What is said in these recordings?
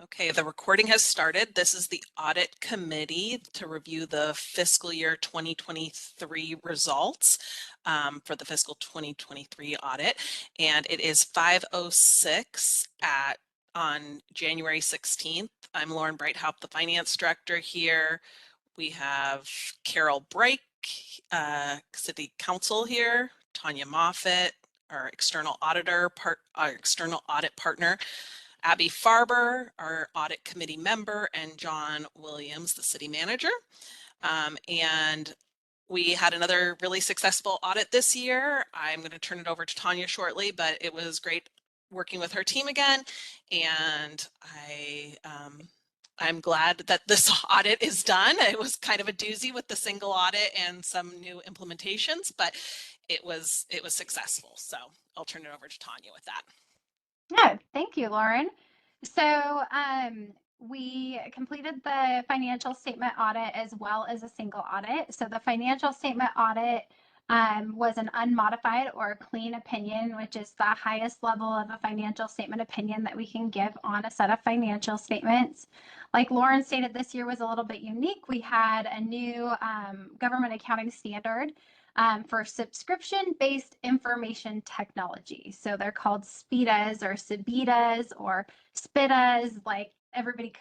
Okay, the recording has started. This is the audit committee to review the fiscal year 2023 results for the fiscal 2023 audit. And it is 5:06 on January 16th. I'm Lauren Breithaupt, the finance director here. We have Carol Brake, city council here, Tanya Moffett, our external auditor, our external audit partner, Abby Farber, our audit committee member, and John Williams, the city manager. And we had another really successful audit this year. I'm going to turn it over to Tanya shortly, but it was great working with her team again. And I'm glad that this audit is done. It was kind of a doozy with the single audit and some new implementations, but it was successful. So I'll turn it over to Tanya with that. Yeah, thank you, Lauren. So we completed the financial statement audit as well as a single audit. So the financial statement audit was an unmodified or clean opinion, which is the highest level of a financial statement opinion that we can give on a set of financial statements. Like Lauren stated, this year was a little bit unique. We had a new government accounting standard for subscription-based information technology. So they're called SPIDAs or SBIDAs or SPIDAs, like everybody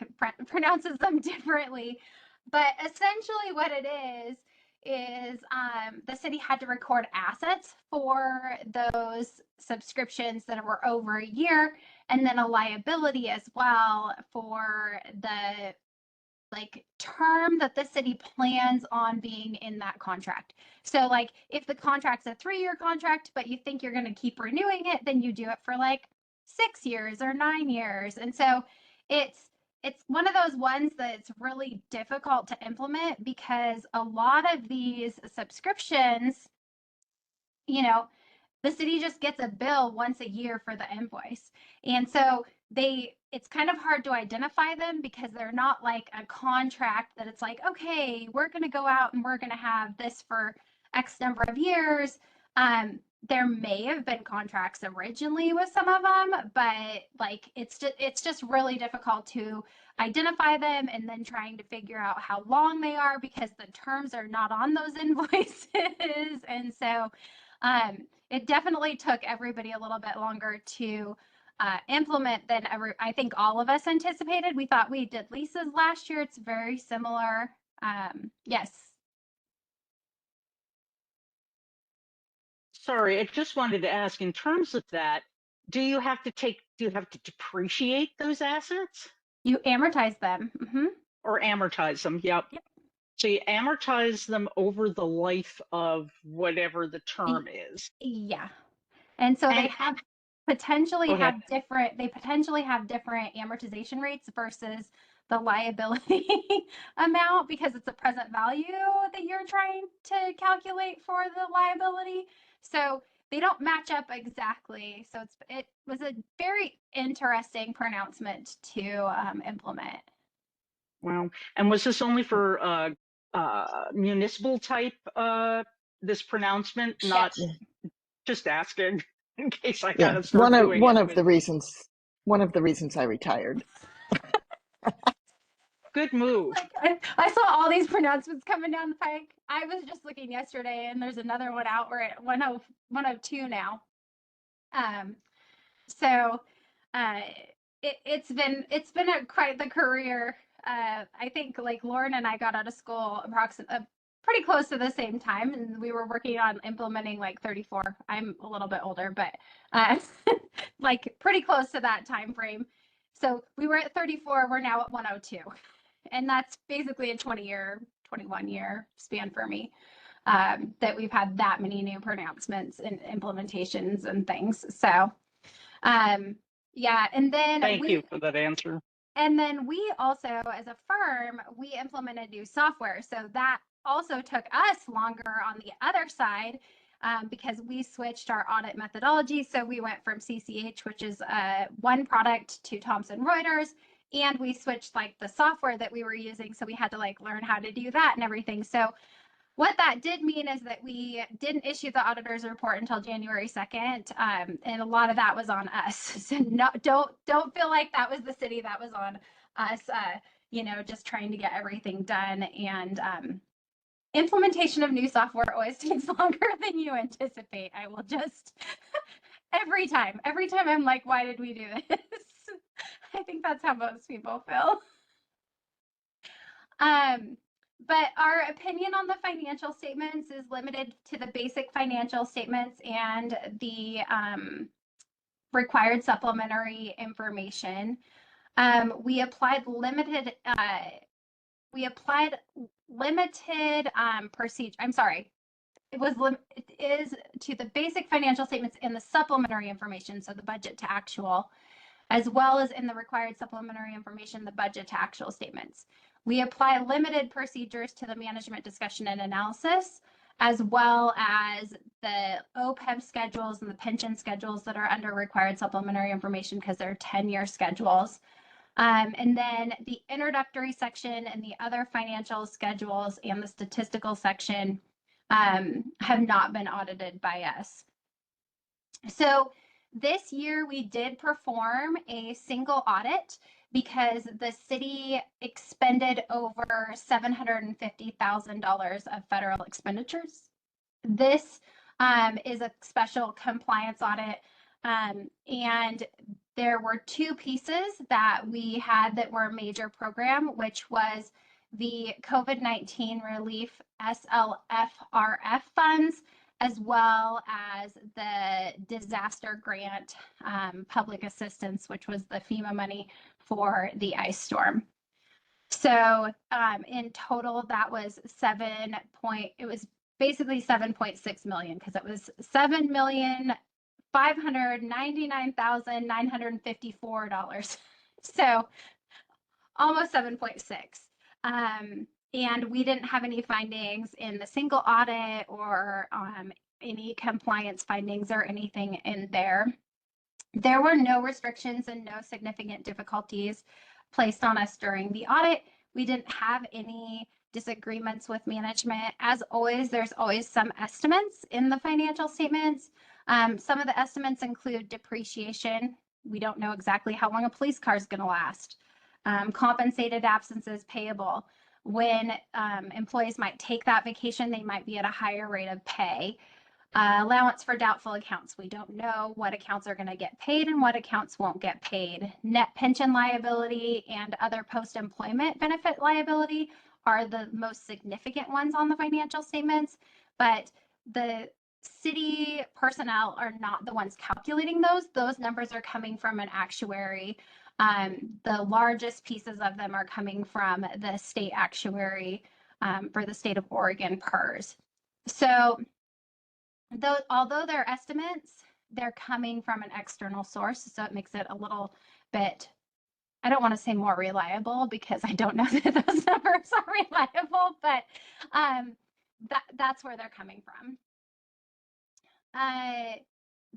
pronounces them differently. But essentially what it is the city had to record assets for those subscriptions that were over a year, and then a liability as well for the term that the city plans on being in that contract. So like if the contract's a 3-year contract, but you think you're going to keep renewing it, then you do it for like 6 years or 9 years. And so it's one of those ones that's really difficult to implement because a lot of these subscriptions, you know, the city just gets a bill once a year for the invoice. And so it's kind of hard to identify them because they're not like a contract that it's like, okay, we're going to go out and we're going to have this for X number of years. There may have been contracts originally with some of them, but like it's just really difficult to identify them and then trying to figure out how long they are because the terms are not on those invoices. And so it definitely took everybody a little bit longer to implement than I think all of us anticipated. We thought we did leases last year. It's very similar. Yes. Sorry, I just wanted to ask, in terms of that, do you have to depreciate those assets? You amortize them. Mm-hmm. Or amortize them, yep. So you amortize them over the life of whatever the term is. Yeah. And so they potentially have different amortization rates versus the liability amount because it's a present value that you're trying to calculate for the liability. So they don't match up exactly. So it was a very interesting pronouncement to implement. Wow. And was this only for municipal type this pronouncement? Not just asking in case I kind of start doing one of the reasons I retired. Good move. I saw all these pronouncements coming down the pike. I was just looking yesterday, and there's another one out. We're at 102 now. So it's been quite the career. I think like Lauren and I got out of school pretty close to the same time, and we were working on implementing like 34. I'm a little bit older, but like pretty close to that time frame. So we were at 34. We're now at 102. And that's basically a 21-year span for me that we've had that many new pronouncements and implementations and things. So, yeah. And then thank you for that answer. And then we also, as a firm, we implemented new software. So that also took us longer on the other side because we switched our audit methodology. So we went from CCH, which is one product, to Thomson Reuters. And we switched like the software that we were using. So we had to like learn how to do that and everything. So What that did mean is that we didn't issue the auditor's report until January 2nd, and a lot of that was on us. So don't feel like that was the city, that was on us, just trying to get everything done. And implementation of new software always takes longer than you anticipate. I will just, every time I'm like, why did we do this? I think that's how most people feel. But our opinion on the financial statements is limited to the basic financial statements and the required supplementary information. We applied limited procedure. I'm sorry. It is to the basic financial statements and the supplementary information, so the budget to actual, as well as in the required supplementary information, the budget to actual statements. We apply limited procedures to the management discussion and analysis, as well as the OPEB schedules and the pension schedules that are under required supplementary information because they're 10-year schedules. And then the introductory section and the other financial schedules and the statistical section have not been audited by us. So this year we did perform a single audit because the city expended over $750,000 of federal expenditures. This is a special compliance audit, and there were two pieces that we had that were a major program, which was the COVID-19 relief SLFRF funds, as well as the disaster grant public assistance, which was the FEMA money for the ice storm. So in total, that was it was basically 7.6 million because it was $7,599,954. So almost 7.6. And we didn't have any findings in the single audit or any compliance findings or anything in there. There were no restrictions and no significant difficulties placed on us during the audit. We didn't have any disagreements with management. As always, there's always some estimates in the financial statements. Some of the estimates include depreciation. We don't know exactly how long a police car is going to last. Compensated absences payable. When employees might take that vacation, they might be at a higher rate of pay. Allowance for doubtful accounts. We don't know what accounts are going to get paid and what accounts won't get paid. Net pension liability and other post-employment benefit liability are the most significant ones on the financial statements, but the city personnel are not the ones calculating those. Those numbers are coming from an actuary. The largest pieces of them are coming from the state actuary for the state of Oregon PERS. So although they're estimates, they're coming from an external source, so it makes it a little bit, I don't want to say more reliable because I don't know that those numbers are reliable, but that's where they're coming from.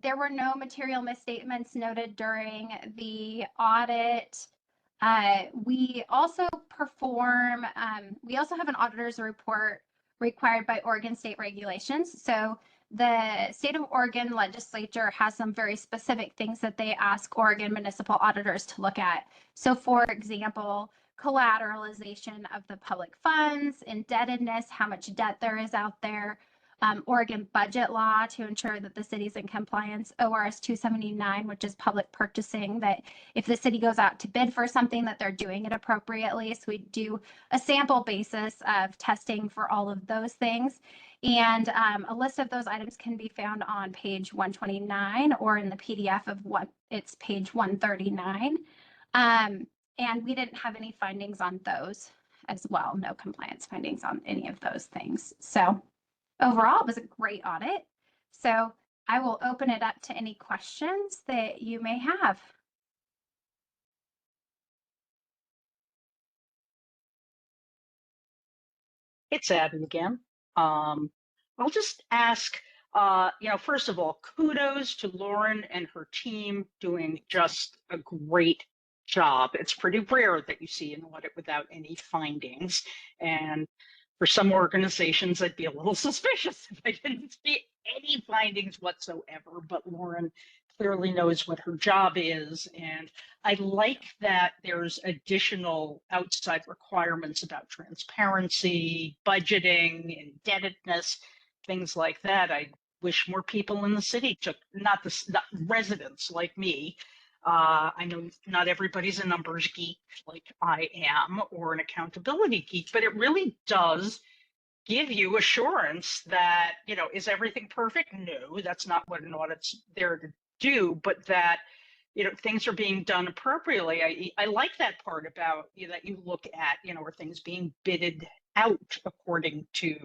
There were no material misstatements noted during the audit. We also have an auditor's report required by Oregon state regulations. So the state of Oregon legislature has some very specific things that they ask Oregon municipal auditors to look at. So for example, collateralization of the public funds, indebtedness, how much debt there is out there, Oregon budget law to ensure that the city's in compliance, ORS 279, which is public purchasing, that if the city goes out to bid for something that they're doing it appropriately. So we do a sample basis of testing for all of those things. And a list of those items can be found on page 129 or in the PDF of it's page 139. And we didn't have any findings on those as well, no compliance findings on any of those things. So overall, it was a great audit. So I will open it up to any questions that you may have. It's Abby again. I'll just ask, first of all, kudos to Lauren and her team doing just a great job. It's pretty rare that you see an audit without any findings. And for some organizations, I'd be a little suspicious if I didn't see any findings whatsoever. But Lauren clearly knows what her job is. And I like that there's additional outside requirements about transparency, budgeting, indebtedness, things like that. I wish more people in the city took, not residents like me. I know not everybody's a numbers geek like I am, or an accountability geek, but it really does give you assurance that, is everything perfect? No, that's not what an audit's there to do, but that, things are being done appropriately. I like that part about that you look at, are things being bidded out according to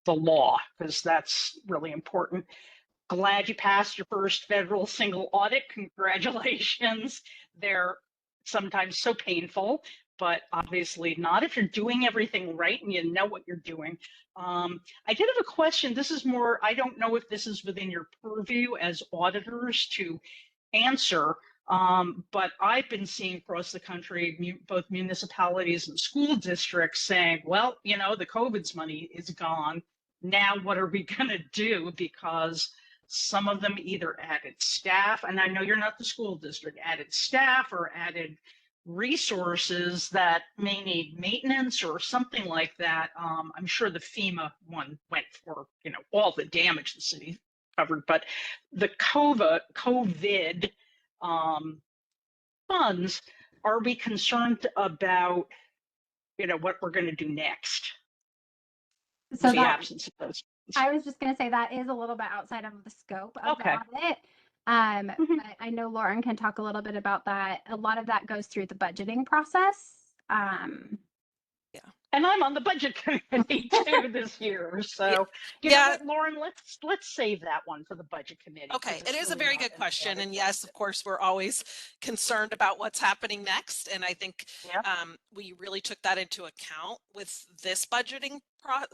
the law, because that's really important. Glad you passed your first federal single audit. Congratulations. They're sometimes so painful, but obviously not if you're doing everything right and you know what you're doing. I did have a question. This is more, I don't know if this is within your purview as auditors to answer, but I've been seeing across the country, both municipalities and school districts saying, well, the COVID's money is gone. Now what are we going to do? Because some of them either added staff, and I know you're not the school district, added staff or added resources that may need maintenance or something like that. I'm sure the FEMA one went for, all the damage the city covered, but the COVID funds, are we concerned about, what we're going to do next? So the that, absence of those. I was just going to say that is a little bit outside of the scope of Okay. the audit. But I know Lauren can talk a little bit about that. A lot of that goes through the budgeting process. And I'm on the budget committee too this year. So you know what, Lauren, let's save that one for the budget committee. Okay, it is really a very good question. And yes, of course, we're always concerned about what's happening next. And I think we really took that into account with this budgeting,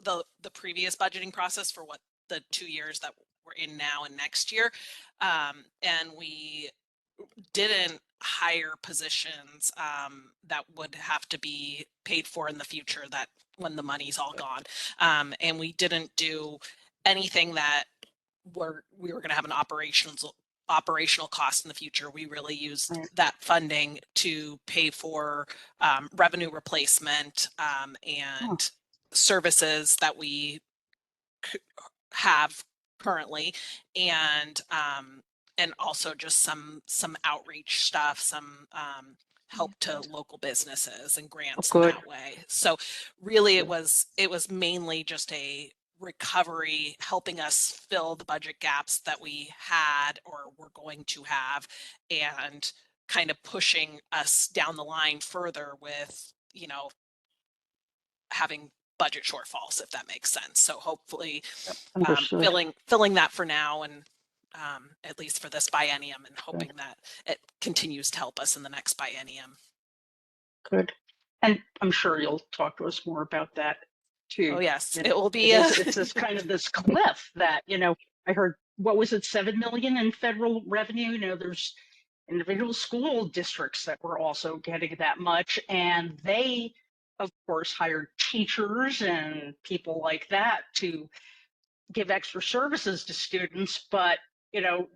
the previous budgeting process for what the 2 years that we're in now and next year. And we didn't hire positions that would have to be paid for in the future, that when the money's all gone. And we didn't do anything that we were going to have an operational cost in the future. We really used that funding to pay for revenue replacement and services that we have currently, and also just some outreach stuff, some help to local businesses and grants in that way. So really it was mainly just a recovery, helping us fill the budget gaps that we had or were going to have, and kind of pushing us down the line further with, having budget shortfalls, if that makes sense. So hopefully filling that for now, and at least for this biennium, and hoping that it continues to help us in the next biennium. Good. And I'm sure you'll talk to us more about that too. Oh yes, it will be. It's this kind of this cliff that, I heard, what was it, 7 million in federal revenue? There's individual school districts that were also getting that much, and they of course hired teachers and people like that to give extra services to students, but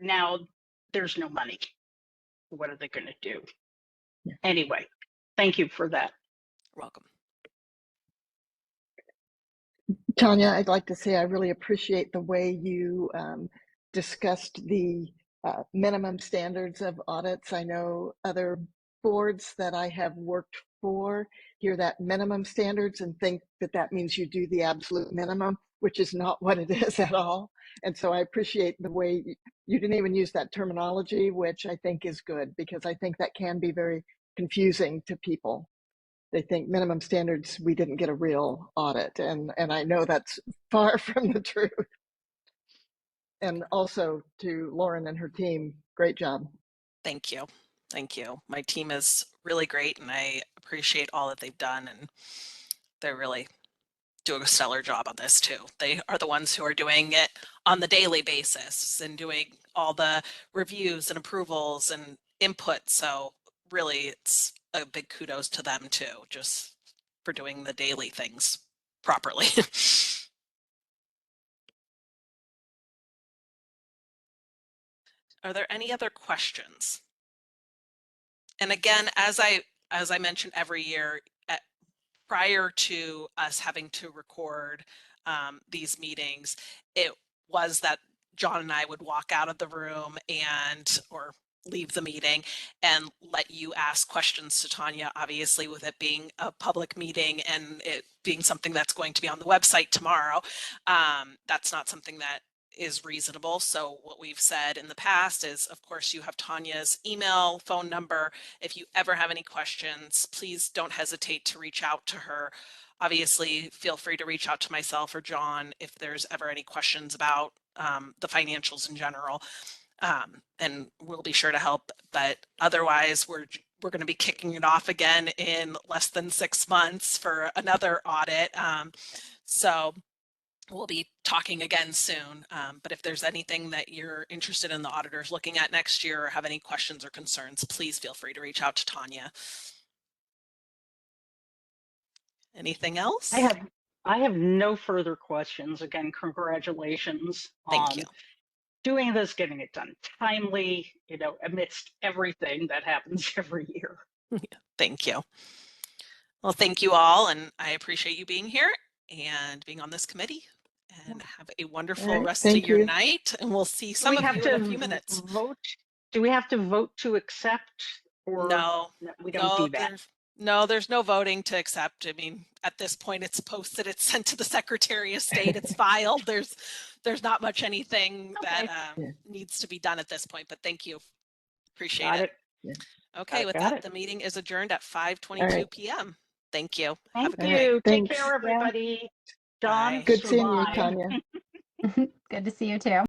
now there's no money. What are they going to do? Anyway, thank you for that. You're welcome. Tanya, I'd like to say I really appreciate the way you discussed the minimum standards of audits. I know other boards that I have worked for hear that minimum standards and think that that means you do the absolute minimum, which is not what it is at all. And so I appreciate the way you didn't even use that terminology, which I think is good, because I think that can be very confusing to people. They think minimum standards, we didn't get a real audit. And I know that's far from the truth. And also to Lauren and her team, great job. Thank you. Thank you. My team is really great, and I appreciate all that they've done, and they're really doing a stellar job on this too. They are the ones who are doing it on the daily basis and doing all the reviews and approvals and input. So really it's a big kudos to them too, just for doing the daily things. properly. Are there any other questions? And again, as I mentioned every year, prior to us having to record these meetings, it was that John and I would walk out of the room or leave the meeting and let you ask questions to Tanya, obviously with it being a public meeting and it being something that's going to be on the website tomorrow. That's not something that is reasonable. So what we've said in the past is, of course, you have Tanya's email, phone number. If you ever have any questions, please don't hesitate to reach out to her. Obviously, feel free to reach out to myself or John if there's ever any questions about the financials in general. And we'll be sure to help. But otherwise, we're going to be kicking it off again in less than 6 months for another audit. So we'll be talking again soon. But if there's anything that you're interested in the auditors looking at next year or have any questions or concerns, please feel free to reach out to Tanya. Anything else? I have no further questions. Again, congratulations Thank you. doing this, getting it done timely, amidst everything that happens every year. Thank you. Well, thank you all, and I appreciate you being here and being on this committee. And have a wonderful rest of your night, and we'll see some of you in a few minutes. Do we have to vote to accept, or no, we don't do that? There's no voting to accept. I mean, at this point, it's posted, it's sent to the Secretary of State, it's filed. There's not much anything that needs to be done at this point, but thank you. Appreciate it. Yeah. Okay, with that, the meeting is adjourned at 5:22 p.m. Thank you. Thank you. Take care, everybody. John, Bye. Good seeing you, Tanya. Good to see you too.